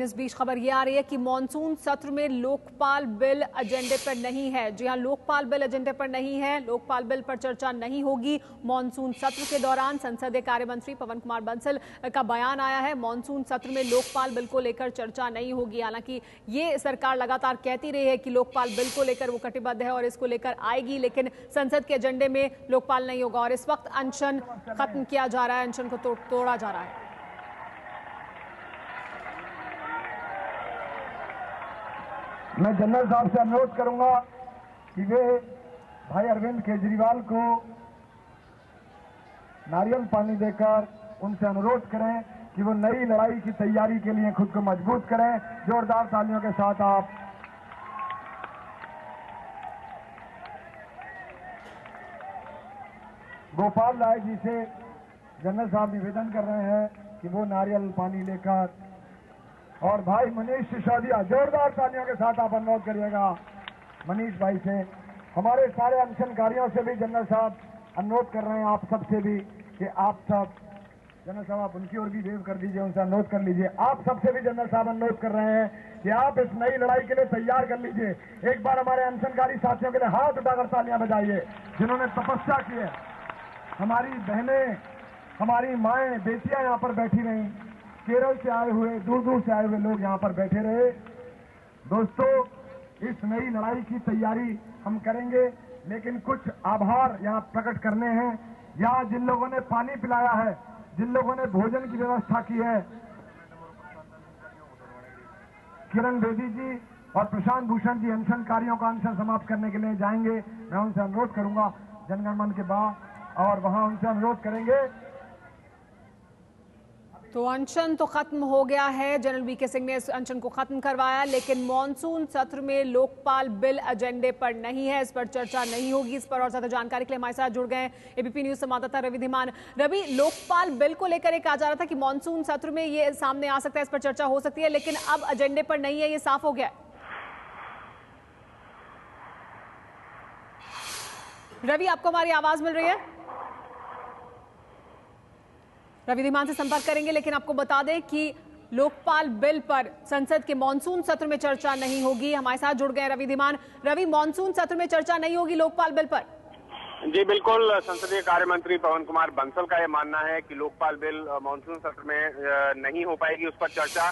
लेकिन इस बीच खबर ये आ रही है कि मॉनसून सत्र में लोकपाल बिल एजेंडे पर नहीं है। जी हां, लोकपाल बिल एजेंडे पर नहीं है। लोकपाल बिल पर चर्चा नहीं होगी। मॉनसून सत्र के दौरान संसदीय कार्य मंत्री पवन कुमार बंसल का बयान आया है, मॉनसून सत्र में लोकपाल बिल को लेकर चर्चा नहीं होगी। हालांकि ये सरकार लगातार कहती रही है कि लोकपाल बिल को लेकर वो कटिबद्ध है और इसको लेकर आएगी, लेकिन संसद के एजेंडे में लोकपाल नहीं होगा। और इस वक्त अनशन खत्म किया जा रहा है, अनशन को तोड़ा जा रहा है। मैं जनरल साहब से अनुरोध करूंगा कि वे भाई अरविंद केजरीवाल को नारियल पानी देकर उनसे अनुरोध करें कि वो नई लड़ाई की तैयारी के लिए खुद को मजबूत करें। जोरदार तालियों के साथ आप गोपाल राय जी से जनरल साहब निवेदन कर रहे हैं कि वो नारियल पानी लेकर, और भाई मनीष सिसोदिया, जोरदार तालियों के साथ आप अनुरोध करिएगा मनीष भाई से। हमारे सारे अनशनकारियों से भी जनरल साहब अनुरोध कर रहे हैं, आप सबसे भी, कि आप सब जनरल साहब आप उनकी ओर भी वेव कर दीजिए, उनसे अनुरोध कर लीजिए। आप सबसे भी जनरल साहब अनुरोध कर रहे हैं कि आप इस नई लड़ाई के लिए तैयार कर लीजिए। एक बार हमारे अनशनकारी साथियों के लिए हाथ उठाकर तालियां बजाइए, जिन्होंने तपस्या की है। हमारी बहनें, हमारी माएं, बेटियां यहाँ पर बैठी रहीं, केरल से आए हुए, दूर दूर से आए हुए लोग यहाँ पर बैठे रहे। दोस्तों, इस नई लड़ाई की तैयारी हम करेंगे, लेकिन कुछ आभार यहाँ प्रकट करने हैं। यहाँ जिन लोगों ने पानी पिलाया है, जिन लोगों ने भोजन की व्यवस्था की है, किरण बेदी जी और प्रशांत भूषण जी अनशनकारियों का अनशन समाप्त करने के लिए जाएंगे। मैं उनसे अनुरोध करूंगा जनगण मन के बाद, और वहां उनसे अनुरोध करेंगे। तो अनशन तो खत्म हो गया है, जनरल वीके सिंह ने इस अनशन को खत्म करवाया, लेकिन मॉनसून सत्र में लोकपाल बिल एजेंडे पर नहीं है, इस पर चर्चा नहीं होगी। इस पर और ज्यादा जानकारी के लिए हमारे साथ जुड़ गए एबीपी न्यूज संवाददाता रवि धीमान। रवि, लोकपाल बिल को लेकर एक कहा जा रहा था कि मॉनसून सत्र में ये सामने आ सकता है, इस पर चर्चा हो सकती है, लेकिन अब एजेंडे पर नहीं है, ये साफ हो गया है। रवि, आपको हमारी आवाज मिल रही है? रवि धीमान से संपर्क करेंगे, लेकिन आपको बता दें कि लोकपाल बिल पर संसद के मॉनसून सत्र में चर्चा नहीं होगी। हमारे साथ जुड़ गए रवि धीमान। रवि, मॉनसून सत्र में चर्चा नहीं होगी लोकपाल बिल पर? जी बिल्कुल, संसदीय कार्य मंत्री पवन कुमार बंसल का यह मानना है कि लोकपाल बिल मॉनसून सत्र में नहीं हो पाएगी उस पर चर्चा,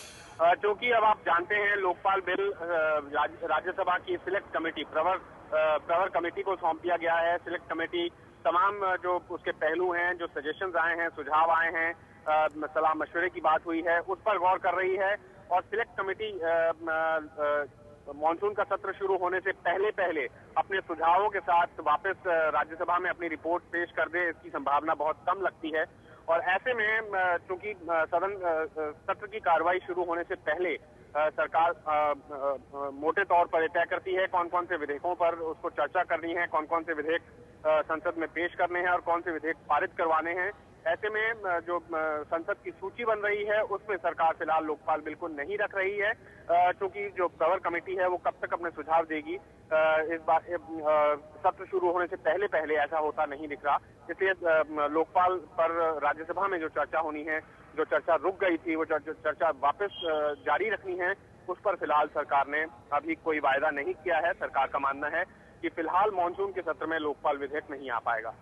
क्योंकि अब आप जानते हैं लोकपाल बिल राज्यसभा की सिलेक्ट कमेटी, प्रवर कमेटी को सौंप दिया गया है। सिलेक्ट कमेटी तमाम जो उसके पहलू हैं, जो सजेशंस आए हैं, सुझाव आए हैं, सलाह मशवरे की बात हुई है, उस पर गौर कर रही है। और सिलेक्ट कमेटी मॉनसून का सत्र शुरू होने से पहले अपने सुझावों के साथ वापस राज्यसभा में अपनी रिपोर्ट पेश कर दे, इसकी संभावना बहुत कम लगती है। और ऐसे में चूंकि सदन सत्र की कार्रवाई शुरू होने से पहले सरकार मोटे तौर पर तय करती है कौन कौन से विधेयकों पर उसको चर्चा करनी है, कौन कौन से विधेयक संसद में पेश करने हैं और कौन से विधेयक पारित करवाने हैं। ऐसे में जो संसद की सूची बन रही है उसमें सरकार फिलहाल लोकपाल बिल को नहीं रख रही है, क्योंकि जो प्रवर कमेटी है वो कब तक अपने सुझाव देगी, इस बार सत्र शुरू होने से पहले ऐसा होता नहीं दिख रहा। इसलिए लोकपाल पर राज्यसभा में जो चर्चा होनी है, जो चर्चा रुक गई थी, वो चर्चा वापस जारी रखनी है, उस पर फिलहाल सरकार ने अभी कोई वायदा नहीं किया है। सरकार का मानना है कि फिलहाल मॉनसून के सत्र में लोकपाल विधेयक नहीं आ पाएगा।